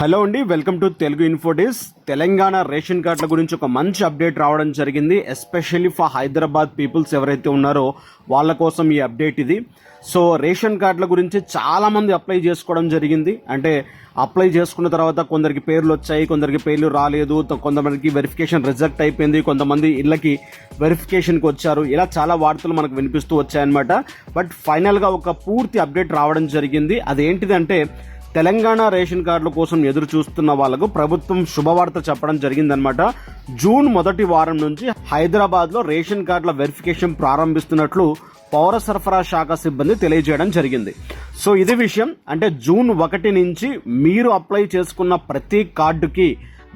Hello అండి, welcome to Telugu info days. Telangana ration కార్డుల గురించి ఒక మంచి అప్డేట్ రావడం జరిగింది. ఎస్పెషల్లీ ఫర్ హైదరాబాద్ పీపుల్స్ ఎవరైతే ఉన్నారో వాళ్ళ కోసం ఈ అప్డేట్ ఇది. సో రేషన్ కార్డుల గురించి చాలా మంది అప్లై చేసుకోవడం జరిగింది. అంటే అప్లై చేసుకున్న తర్వాత కొందరికి పేర్లు వచ్చాయి, కొందరికి పేర్లు రాలేదు, కొంతమందికి వెరిఫికేషన్ రిజెక్ట్ అయిపోయింది, కొంతమంది ఇళ్ళకి వెరిఫికేషన్కి వచ్చారు. ఇలా చాలా వార్తలు మనకు వినిపిస్తూ వచ్చాయన్నమాట. బట్ ఫైనల్గా ఒక పూర్తి అప్డేట్ రావడం జరిగింది. అదేంటిదంటే తెలంగాణ రేషన్ కార్డుల కోసం ఎదురు చూస్తున్న వాళ్లకు ప్రభుత్వం శుభవార్త చెప్పడం జరిగిందనమాట. జూన్ మొదటి వారం నుంచి హైదరాబాద్లో రేషన్ కార్డుల వెరిఫికేషన్ ప్రారంభిస్తున్నట్లు పౌర సరఫరా శాఖ సిబ్బంది తెలియజేయడం జరిగింది. సో ఇది విషయం. అంటే జూన్ 1 నుంచి మీరు అప్లై చేసుకున్న ప్రతి కార్డుకి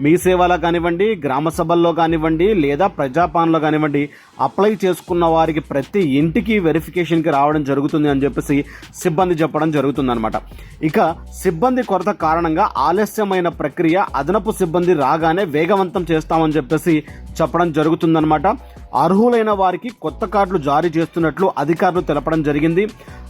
మీ సేవలో కానివ్వండి, గ్రామ సభల్లో కానివ్వండి, లేదా ప్రజాపాలనలో కానివ్వండి, అప్లై చేసుకున్న వారికి ప్రతి ఇంటికి వెరిఫికేషన్కి రావడం జరుగుతుంది అని చెప్పేసి సిబ్బంది చెప్పడం జరుగుతుందన్నమాట. ఇక సిబ్బంది కొరత కారణంగా ఆలస్యమైన ప్రక్రియ అదనపు సిబ్బంది రాగానే వేగవంతం చేస్తామని చెప్పేసి చెప్పడం జరుగుతుందన్నమాట. అర్హులైన వారికి కొత్త కార్డులు జారీ చేస్తున్నట్లు అధికారులు తెలపడం జరిగింది.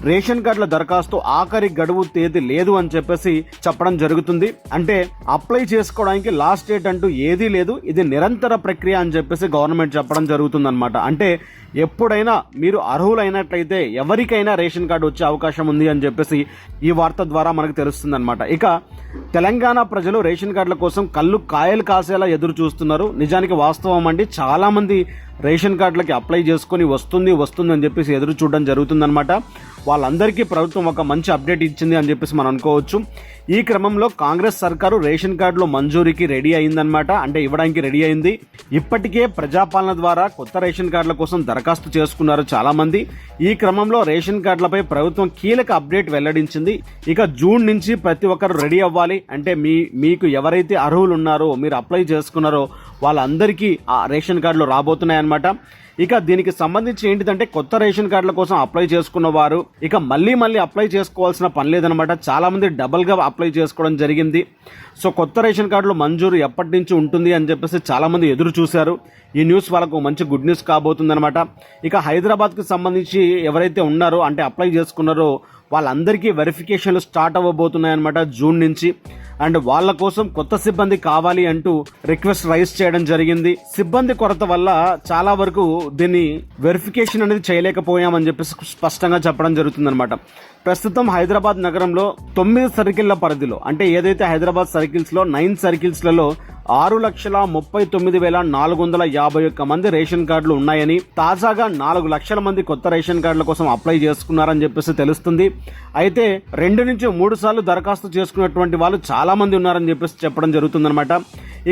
రేషన్ కార్డుల దరఖాస్తు ఆఖరి గడువు తేదీ లేదు అని చెప్పేసి చెప్పడం జరుగుతుంది. అంటే అప్లై చేసుకోవడానికి లాస్ట్ డేట్ అంటూ ఏదీ లేదు, ఇది నిరంతర ప్రక్రియ అని చెప్పేసి గవర్నమెంట్ చెప్పడం జరుగుతుందన్నమాట. అంటే ఎప్పుడైనా మీరు అర్హులైనట్లయితే ఎవరికైనా రేషన్ కార్డు వచ్చే అవకాశం ఉంది అని చెప్పేసి ఈ వార్త ద్వారా మనకు తెలుస్తుందన్నమాట. ఇక తెలంగాణ ప్రజలు రేషన్ కార్డుల కోసం కళ్ళు కాయలు కాసేలా ఎదురు చూస్తున్నారు. నిజానికి వాస్తవం అండి, చాలా మంది రేషన్ కార్డులకి అప్లై చేసుకుని వస్తుంది అని చెప్పేసి ఎదురు చూడడం జరుగుతుందన్నమాట. వాళ్ళందరికీ ప్రభుత్వం ఒక మంచి అప్డేట్ ఇచ్చింది అని చెప్పేసి మనం అనుకోవచ్చు. ఈ క్రమంలో కాంగ్రెస్ సర్కారు రేషన్ కార్డులు మంజూరీకి రెడీ అయిందనమాట. అంటే ఇవ్వడానికి రెడీ అయింది. ఇప్పటికే ప్రజాపాలన ద్వారా కొత్త రేషన్ కార్డుల కోసం దరఖాస్తు చేసుకున్నారు చాలా మంది. ఈ క్రమంలో రేషన్ కార్డులపై ప్రభుత్వం కీలక అప్డేట్ వెల్లడించింది. ఇక జూన్ నుంచి ప్రతి ఒక్కరు రెడీ అవ్వాలి. అంటే మీకు ఎవరైతే అర్హులు ఉన్నారో, మీరు అప్లై చేసుకున్నారో వాళ్ళందరికీ ఆ రేషన్ కార్డులు రాబోతున్నాయన్నమాట. ఇక దీనికి సంబంధించి ఏంటిదంటే కొత్త రేషన్ కార్డుల కోసం అప్లై చేసుకున్న వారు ఇక మళ్ళీ అప్లై చేసుకోవాల్సిన పని లేదనమాట. చాలా మంది డబుల్గా అప్లై చేసుకోవడం జరిగింది. సో కొత్త రేషన్ కార్డులు మంజూరు ఎప్పటి నుంచి ఉంటుంది అని చెప్పేసి చాలా మంది ఎదురు చూశారు. ఈ న్యూస్ వాళ్ళకు మంచి గుడ్ న్యూస్ కాబోతుందన్నమాట. ఇక హైదరాబాద్కి సంబంధించి ఎవరైతే ఉన్నారో, అంటే అప్లై చేసుకున్నారో వాళ్ళందరికీ వెరిఫికేషన్లు స్టార్ట్ అవ్వబోతున్నాయన్నమాట జూన్ నుంచి. అండ్ వాళ్ళ కోసం కొత్త సిబ్బంది కావాలి అంటూ రిక్వెస్ట్ రైజ్ చేయడం జరిగింది. సిబ్బంది కొరత వల్ల చాలా వరకు దీన్ని వెరిఫికేషన్ అనేది చేయలేకపోయామని చెప్పేసి స్పష్టంగా చెప్పడం జరుగుతుందన్నమాట. ప్రస్తుతం హైదరాబాద్ నగరంలో 9 సర్కిళ్ల పరిధిలో, అంటే ఏదైతే హైదరాబాద్ సర్కిల్స్ లో 9 సర్కిల్స్లలో 6,39,451 మంది రేషన్ కార్డులు ఉన్నాయని, తాజాగా 4 లక్షల మంది కొత్త రేషన్ కార్డుల కోసం అప్లై చేసుకున్నారని చెప్పేసి తెలుస్తుంది. అయితే 2 నుంచి 3 సార్లు దరఖాస్తు చేసుకున్నటువంటి వాళ్ళు చాలా మంది ఉన్నారని చెప్పేసి చెప్పడం జరుగుతుందన్నమాట.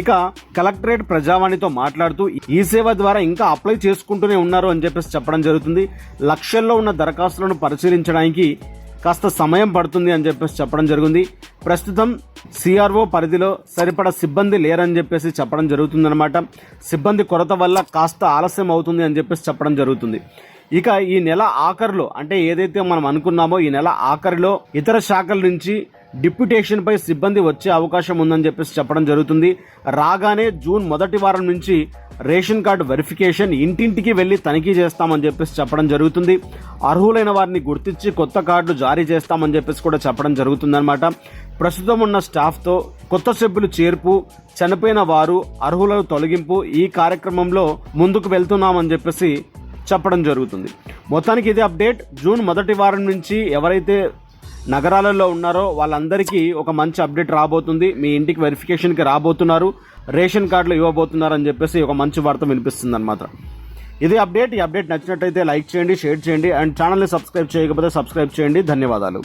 ఇక కలెక్టరేట్ ప్రజావాణితో మాట్లాడుతూ ఈ సేవ ద్వారా ఇంకా అప్లై చేసుకుంటూనే ఉన్నారు అని చెప్పేసి చెప్పడం జరుగుతుంది. లక్షల్లో ఉన్న దరఖాస్తులను పరిశీలించడానికి కాస్త సమయం పడుతుంది అని చెప్పేసి చెప్పడం జరిగింది. ప్రస్తుతం సిఆర్ఓ పరిధిలో సరిపడా సిబ్బంది లేరని చెప్పేసి చెప్పడం జరుగుతుందన్నమాట. సిబ్బంది కొరత వల్ల కాస్త ఆలస్యం అవుతుంది అని చెప్పేసి చెప్పడం జరుగుతుంది. ఇక ఈ నెల ఆఖరిలో, అంటే ఏదైతే మనం అనుకున్నామో ఈ నెల ఆఖరిలో ఇతర శాఖల నుంచి డిప్యుటేషన్ పై సిబ్బంది వచ్చే అవకాశం ఉందని చెప్పేసి చెప్పడం జరుగుతుంది. రాగానే జూన్ మొదటి వారం నుంచి రేషన్ కార్డు వెరిఫికేషన్ ఇంటింటికి వెళ్లి తనిఖీ చేస్తామని చెప్పేసి చెప్పడం జరుగుతుంది. అర్హులైన వారిని గుర్తించి కొత్త కార్డులు జారీ చేస్తామని చెప్పేసి కూడా చెప్పడం జరుగుతుందన్నమాట. ప్రస్తుతం ఉన్న స్టాఫ్తో కొత్త సభ్యులు చేర్పు, చనిపోయిన వారు, అర్హుల తొలగింపు ఈ కార్యక్రమంలో ముందుకు వెళ్తున్నామని చెప్పేసి చెప్పడం జరుగుతుంది. మొత్తానికి ఇది అప్డేట్. జూన్ మొదటి వారం నుంచి ఎవరైతే నగరాలలో ఉన్నారో వాళ్ళందరికీ ఒక మంచి అప్డేట్ రాబోతుంది. మీ ఇంటికి వెరిఫికేషన్కి రాబోతున్నారు, రేషన్ కార్డులు ఇవ్వబోతున్నారు అని చెప్పేసి ఒక మంచి వార్త వినిపిస్తుంది అన్నమాట. ఇది అప్డేట్. ఈ అప్డేట్ నచ్చినట్టయితే లైక్ చేయండి, షేర్ చేయండి, అండ్ ఛానల్ని సబ్స్క్రైబ్ చేయకపోతే సబ్స్క్రైబ్ చేయండి. ధన్యవాదాలు.